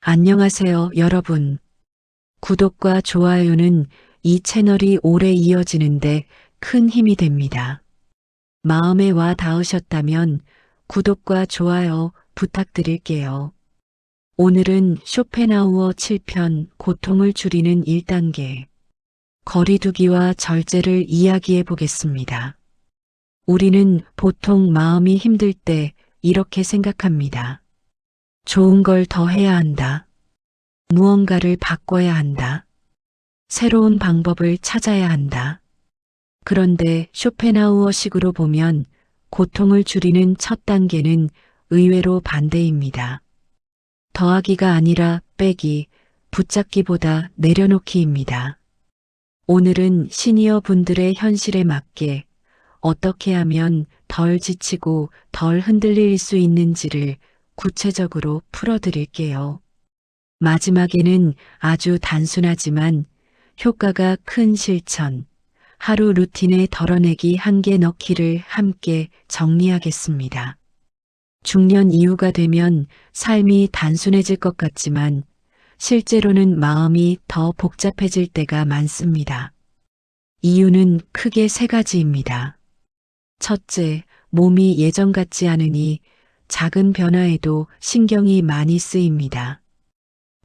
안녕하세요, 여러분. 구독과 좋아요는 이 채널이 오래 이어지는데 큰 힘이 됩니다. 마음에 와 닿으셨다면 구독과 좋아요 부탁드릴게요. 오늘은 쇼펜하우어 7편 고통을 줄이는 1단계 거리두기와 절제를 이야기해 보겠습니다. 우리는 보통 마음이 힘들 때 이렇게 생각합니다. 좋은 걸 더 해야 한다. 무언가를 바꿔야 한다. 새로운 방법을 찾아야 한다. 그런데 쇼펜하우어식으로 보면 고통을 줄이는 첫 단계는 의외로 반대입니다. 더하기가 아니라 빼기, 붙잡기보다 내려놓기입니다. 오늘은 시니어 분들의 현실에 맞게 어떻게 하면 덜 지치고 덜 흔들릴 수 있는지를 구체적으로 풀어드릴게요. 마지막에는 아주 단순하지만 효과가 큰 실천, 하루 루틴에 덜어내기 한 개 넣기를 함께 정리하겠습니다. 중년 이후가 되면 삶이 단순해질 것 같지만 실제로는 마음이 더 복잡해질 때가 많습니다. 이유는 크게 세 가지입니다. 첫째, 몸이 예전 같지 않으니 작은 변화에도 신경이 많이 쓰입니다.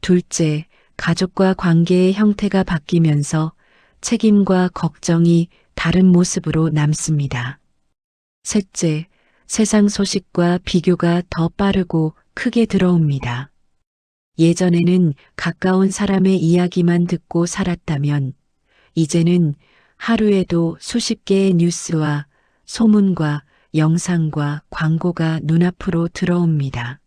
둘째, 가족과 관계의 형태가 바뀌면서 책임과 걱정이 다른 모습으로 남습니다. 셋째, 세상 소식과 비교가 더 빠르고 크게 들어옵니다. 예전에는 가까운 사람의 이야기만 듣고 살았다면 이제는 하루에도 수십 개의 뉴스와 소문과 영상과 광고가 눈앞으로 들어옵니다.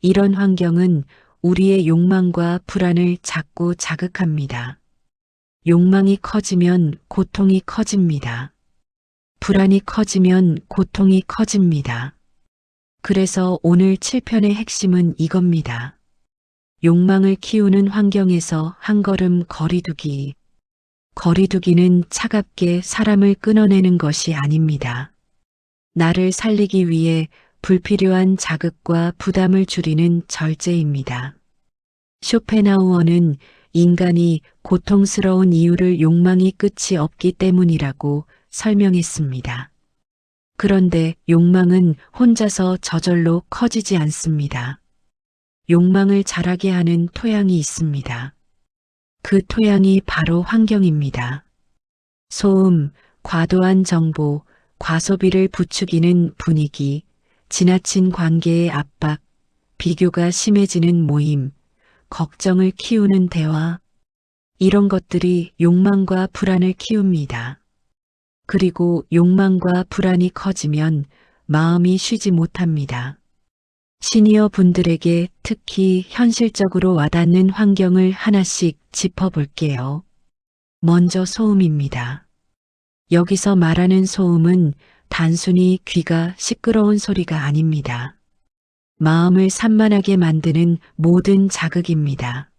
이런 환경은 우리의 욕망과 불안을 자꾸 자극합니다. 욕망이 커지면 고통이 커집니다. 불안이 커지면 고통이 커집니다. 그래서 오늘 7편의 핵심은 이겁니다. 욕망을 키우는 환경에서 한 걸음 거리두기. 거리두기는 차갑게 사람을 끊어내는 것이 아닙니다. 나를 살리기 위해 불필요한 자극과 부담을 줄이는 절제입니다. 쇼펜하우어는 인간이 고통스러운 이유를 욕망이 끝이 없기 때문이라고 설명했습니다. 그런데 욕망은 혼자서 저절로 커지지 않습니다. 욕망을 자라게 하는 토양이 있습니다. 그 토양이 바로 환경입니다. 소음, 과도한 정보, 과소비를 부추기는 분위기, 지나친 관계의 압박, 비교가 심해지는 모임, 걱정을 키우는 대화, 이런 것들이 욕망과 불안을 키웁니다. 그리고 욕망과 불안이 커지면 마음이 쉬지 못합니다. 시니어 분들에게 특히 현실적으로 와닿는 환경을 하나씩 짚어볼게요. 먼저 소음입니다. 여기서 말하는 소음은 단순히 귀가 시끄러운 소리가 아닙니다. 마음을 산만하게 만드는 모든 자극입니다.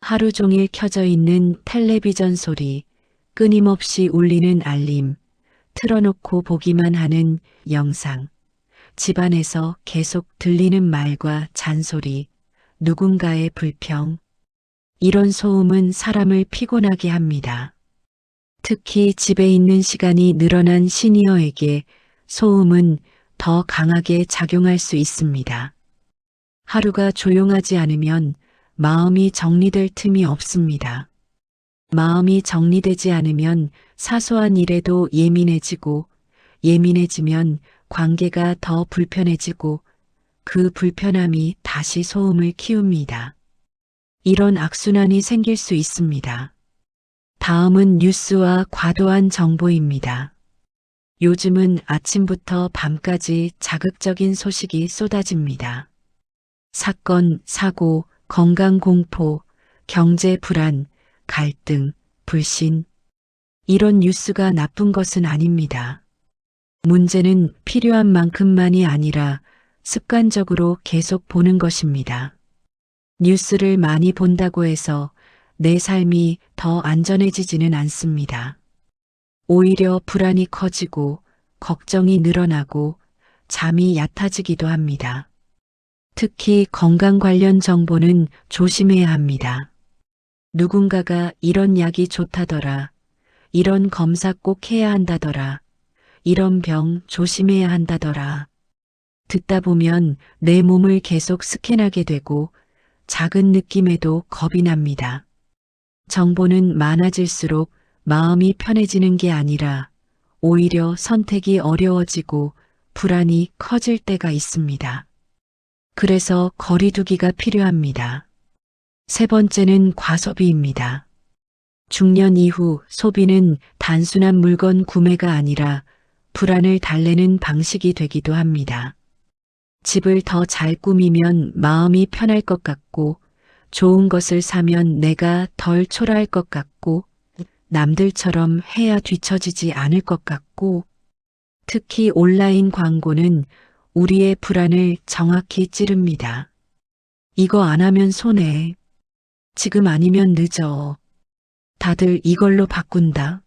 하루 종일 켜져 있는 텔레비전 소리, 끊임없이 울리는 알림, 틀어놓고 보기만 하는 영상, 집안에서 계속 들리는 말과 잔소리, 누군가의 불평, 이런 소음은 사람을 피곤하게 합니다. 특히 집에 있는 시간이 늘어난 시니어에게 소음은 더 강하게 작용할 수 있습니다. 하루가 조용하지 않으면 마음이 정리될 틈이 없습니다. 마음이 정리되지 않으면 사소한 일에도 예민해지고 예민해지면 관계가 더 불편해지고 그 불편함이 다시 소음을 키웁니다. 이런 악순환이 생길 수 있습니다. 다음은 뉴스와 과도한 정보입니다. 요즘은 아침부터 밤까지 자극적인 소식이 쏟아집니다. 사건, 사고, 건강 공포, 경제 불안, 갈등, 불신. 이런 뉴스가 나쁜 것은 아닙니다. 문제는 필요한 만큼만이 아니라 습관적으로 계속 보는 것입니다. 뉴스를 많이 본다고 해서 내 삶이 더 안전해지지는 않습니다. 오히려 불안이 커지고 걱정이 늘어나고 잠이 얕아지기도 합니다. 특히 건강 관련 정보는 조심해야 합니다. 누군가가 이런 약이 좋다더라. 이런 검사 꼭 해야 한다더라. 이런 병 조심해야 한다더라. 듣다 보면 내 몸을 계속 스캔하게 되고 작은 느낌에도 겁이 납니다. 정보는 많아질수록 마음이 편해지는 게 아니라 오히려 선택이 어려워지고 불안이 커질 때가 있습니다. 그래서 거리두기가 필요합니다. 세 번째는 과소비입니다. 중년 이후 소비는 단순한 물건 구매가 아니라 불안을 달래는 방식이 되기도 합니다. 집을 더 잘 꾸미면 마음이 편할 것 같고, 좋은 것을 사면 내가 덜 초라할 것 같고, 남들처럼 해야 뒤처지지 않을 것 같고, 특히 온라인 광고는 우리의 불안을 정확히 찌릅니다. 이거 안 하면 손해. 지금 아니면 늦어. 다들 이걸로 바꾼다.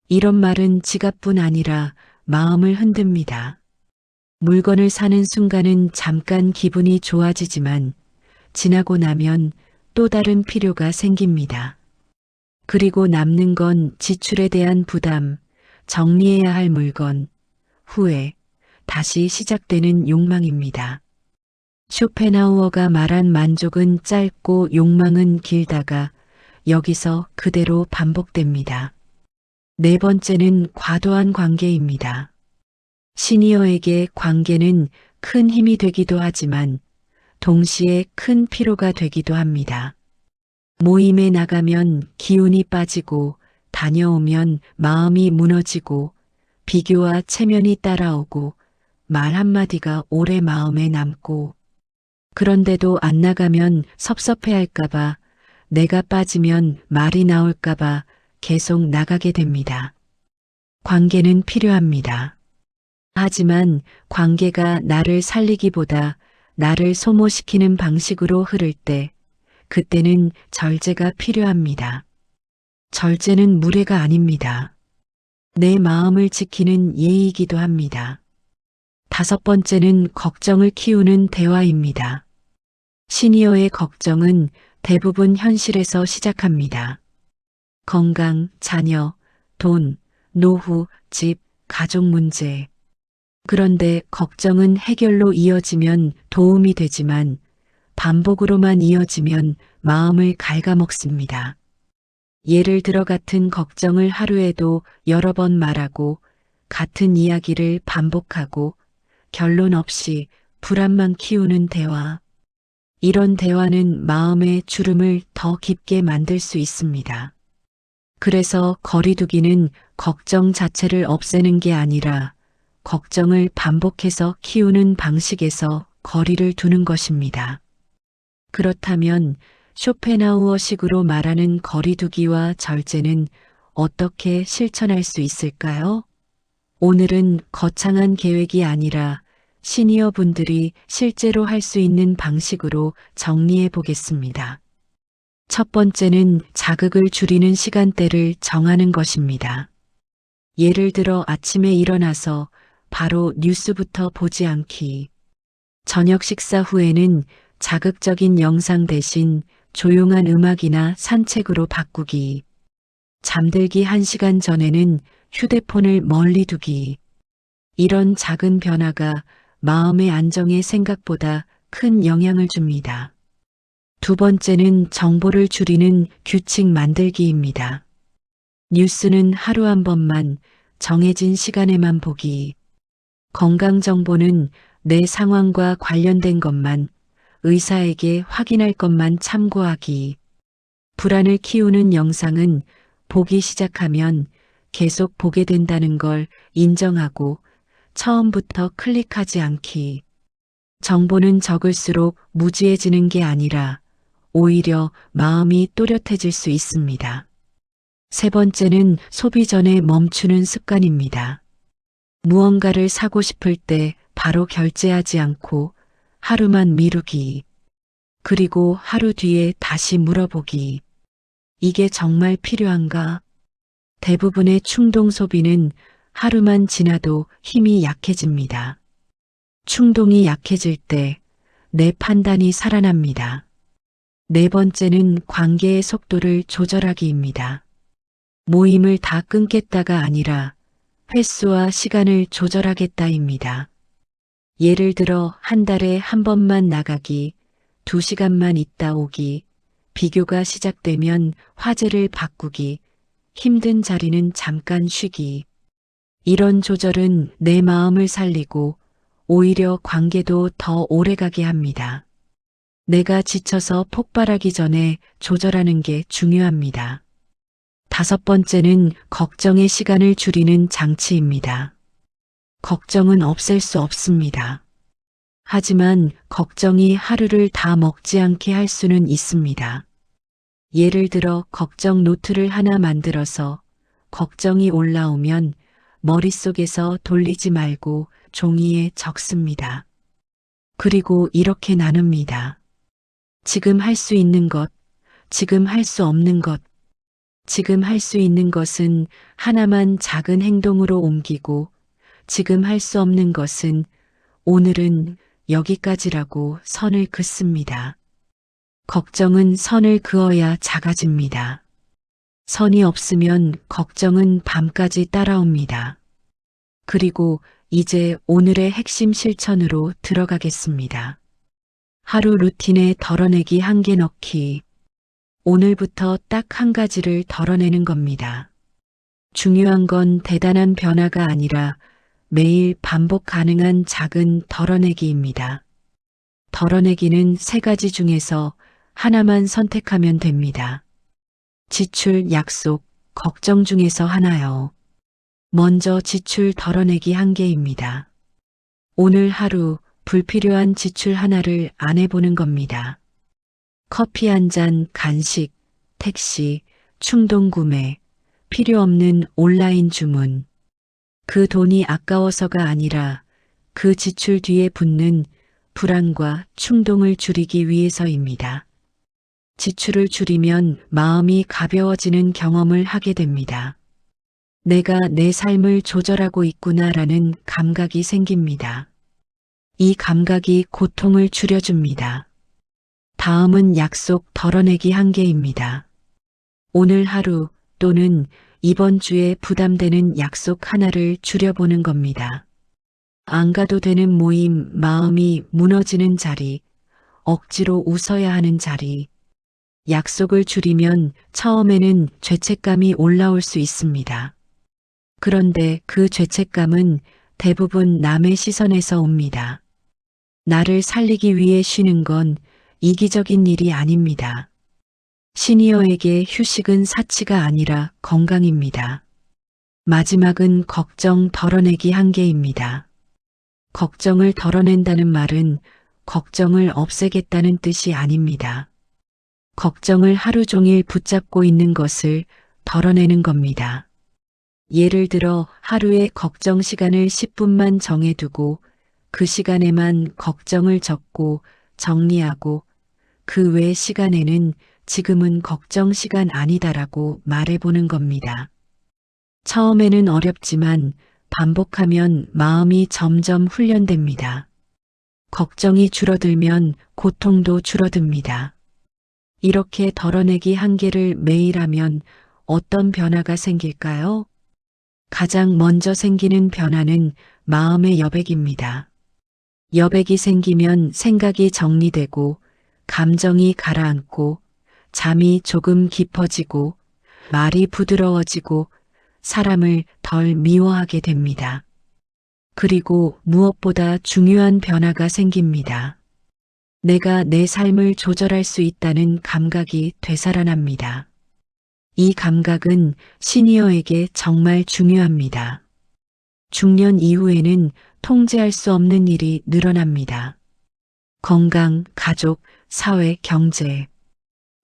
이런 말은 지갑뿐 아니라 마음을 흔듭니다. 물건을 사는 순간은 잠깐 기분이 좋아지지만 지나고 나면 또 다른 필요가 생깁니다. 그리고 남는 건 지출에 대한 부담, 정리해야 할 물건, 후회, 다시 시작되는 욕망입니다. 쇼펜하우어가 말한 만족은 짧고 욕망은 길다가 여기서 그대로 반복됩니다. 네 번째는 과도한 관계입니다. 시니어에게 관계는 큰 힘이 되기도 하지만 동시에 큰 피로가 되기도 합니다. 모임에 나가면 기운이 빠지고 다녀오면 마음이 무너지고 비교와 체면이 따라오고 말 한마디가 오래 마음에 남고 그런데도 안 나가면 섭섭해할까봐 내가 빠지면 말이 나올까봐 계속 나가게 됩니다. 관계는 필요합니다. 하지만 관계가 나를 살리기보다 나를 소모시키는 방식으로 흐를 때 그때는 절제가 필요합니다. 절제는 무례가 아닙니다. 내 마음을 지키는 예의이기도 합니다. 다섯 번째는 걱정을 키우는 대화입니다. 시니어의 걱정은 대부분 현실에서 시작합니다. 건강, 자녀, 돈, 노후, 집, 가족 문제. 그런데 걱정은 해결로 이어지면 도움이 되지만 반복으로만 이어지면 마음을 갉아먹습니다. 예를 들어 같은 걱정을 하루에도 여러 번 말하고 같은 이야기를 반복하고 결론 없이 불안만 키우는 대화. 이런 대화는 마음의 주름을 더 깊게 만들 수 있습니다. 그래서 거리두기는 걱정 자체를 없애는 게 아니라 걱정을 반복해서 키우는 방식에서 거리를 두는 것입니다. 그렇다면 쇼펜하우어식으로 말하는 거리두기와 절제는 어떻게 실천할 수 있을까요? 오늘은 거창한 계획이 아니라 시니어 분들이 실제로 할 수 있는 방식으로 정리해 보겠습니다. 첫 번째는 자극을 줄이는 시간대를 정하는 것입니다. 예를 들어 아침에 일어나서 바로 뉴스부터 보지 않기. 저녁 식사 후에는 자극적인 영상 대신 조용한 음악이나 산책으로 바꾸기. 잠들기 1시간 전에는 휴대폰을 멀리 두기. 이런 작은 변화가 마음의 안정에 생각보다 큰 영향을 줍니다. 두 번째는 정보를 줄이는 규칙 만들기입니다. 뉴스는 하루 한 번만 정해진 시간에만 보기. 건강 정보는 내 상황과 관련된 것만, 의사에게 확인할 것만 참고하기. 불안을 키우는 영상은 보기 시작하면 계속 보게 된다는 걸 인정하고 처음부터 클릭하지 않기. 정보는 적을수록 무지해지는 게 아니라 오히려 마음이 또렷해질 수 있습니다. 세 번째는 소비 전에 멈추는 습관입니다. 무언가를 사고 싶을 때 바로 결제하지 않고 하루만 미루기. 그리고 하루 뒤에 다시 물어보기. 이게 정말 필요한가? 대부분의 충동 소비는 하루만 지나도 힘이 약해집니다. 충동이 약해질 때 내 판단이 살아납니다. 네 번째는 관계의 속도를 조절하기입니다. 모임을 다 끊겠다가 아니라 횟수와 시간을 조절하겠다입니다. 예를 들어 한 달에 한 번만 나가기, 2시간만 있다 오기, 비교가 시작되면 화제를 바꾸기, 힘든 자리는 잠깐 쉬기. 이런 조절은 내 마음을 살리고 오히려 관계도 더 오래가게 합니다. 내가 지쳐서 폭발하기 전에 조절하는 게 중요합니다. 다섯 번째는 걱정의 시간을 줄이는 장치입니다. 걱정은 없앨 수 없습니다. 하지만 걱정이 하루를 다 먹지 않게 할 수는 있습니다. 예를 들어 걱정 노트를 하나 만들어서 걱정이 올라오면 머릿속에서 돌리지 말고 종이에 적습니다. 그리고 이렇게 나눕니다. 지금 할 수 있는 것, 지금 할 수 없는 것. 지금 할 수 있는 것은 하나만 작은 행동으로 옮기고, 지금 할 수 없는 것은 오늘은 여기까지라고 선을 긋습니다. 걱정은 선을 그어야 작아집니다. 선이 없으면 걱정은 밤까지 따라옵니다. 그리고 이제 오늘의 핵심 실천으로 들어가겠습니다. 하루 루틴에 덜어내기 1개 넣기. 오늘부터 딱 한 가지를 덜어내는 겁니다. 중요한 건 대단한 변화가 아니라 매일 반복 가능한 작은 덜어내기입니다. 덜어내기는 3가지 중에서 하나만 선택하면 됩니다. 지출, 약속, 걱정 중에서 하나요. 먼저 지출 덜어내기 1개입니다. 오늘 하루 불필요한 지출 하나를 안 해보는 겁니다. 커피 한 잔, 간식, 택시, 충동 구매, 필요 없는 온라인 주문. 그 돈이 아까워서가 아니라 그 지출 뒤에 붙는 불안과 충동을 줄이기 위해서입니다. 지출을 줄이면 마음이 가벼워지는 경험을 하게 됩니다. 내가 내 삶을 조절하고 있구나라는 감각이 생깁니다. 이 감각이 고통을 줄여줍니다. 다음은 약속 덜어내기 1개입니다. 오늘 하루 또는 이번 주에 부담되는 약속 하나를 줄여보는 겁니다. 안 가도 되는 모임, 마음이 무너지는 자리, 억지로 웃어야 하는 자리. 약속을 줄이면 처음에는 죄책감이 올라올 수 있습니다. 그런데 그 죄책감은 대부분 남의 시선에서 옵니다. 나를 살리기 위해 쉬는 건 이기적인 일이 아닙니다. 시니어에게 휴식은 사치가 아니라 건강입니다. 마지막은 걱정 덜어내기 1개입니다. 걱정을 덜어낸다는 말은 걱정을 없애겠다는 뜻이 아닙니다. 걱정을 하루 종일 붙잡고 있는 것을 덜어내는 겁니다. 예를 들어 하루에 걱정 시간을 10분만 정해두고 그 시간에만 걱정을 적고 정리하고 그 외 시간에는 지금은 걱정 시간 아니다라고 말해보는 겁니다. 처음에는 어렵지만 반복하면 마음이 점점 훈련됩니다. 걱정이 줄어들면 고통도 줄어듭니다. 이렇게 덜어내기 1개를 매일 하면 어떤 변화가 생길까요? 가장 먼저 생기는 변화는 마음의 여백입니다. 여백이 생기면 생각이 정리되고 감정이 가라앉고 잠이 조금 깊어지고 말이 부드러워지고 사람을 덜 미워하게 됩니다. 그리고 무엇보다 중요한 변화가 생깁니다. 내가 내 삶을 조절할 수 있다는 감각이 되살아납니다. 이 감각은 시니어에게 정말 중요합니다. 중년 이후에는 통제할 수 없는 일이 늘어납니다. 건강, 가족, 사회, 경제.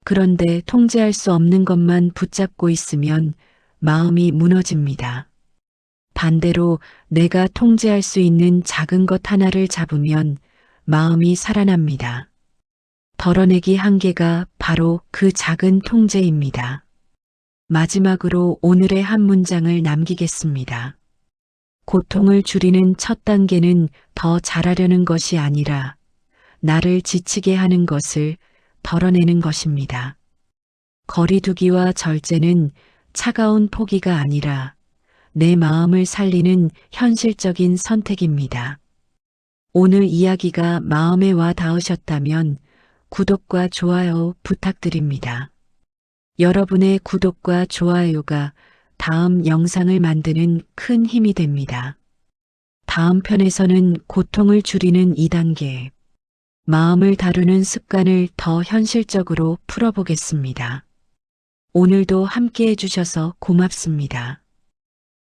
그런데 통제할 수 없는 것만 붙잡고 있으면 마음이 무너집니다. 반대로 내가 통제할 수 있는 작은 것 하나를 잡으면 마음이 살아납니다. 덜어내기 1개가 바로 그 작은 통제입니다. 마지막으로 오늘의 한 문장을 남기겠습니다. 고통을 줄이는 첫 단계는 더 잘하려는 것이 아니라 나를 지치게 하는 것을 덜어내는 것입니다. 거리두기와 절제는 차가운 포기가 아니라 내 마음을 살리는 현실적인 선택입니다. 오늘 이야기가 마음에 와 닿으셨다면 구독과 좋아요 부탁드립니다. 여러분의 구독과 좋아요가 다음 영상을 만드는 큰 힘이 됩니다. 다음 편에서는 고통을 줄이는 2단계, 마음을 다루는 습관을 더 현실적으로 풀어보겠습니다. 오늘도 함께 해주셔서 고맙습니다.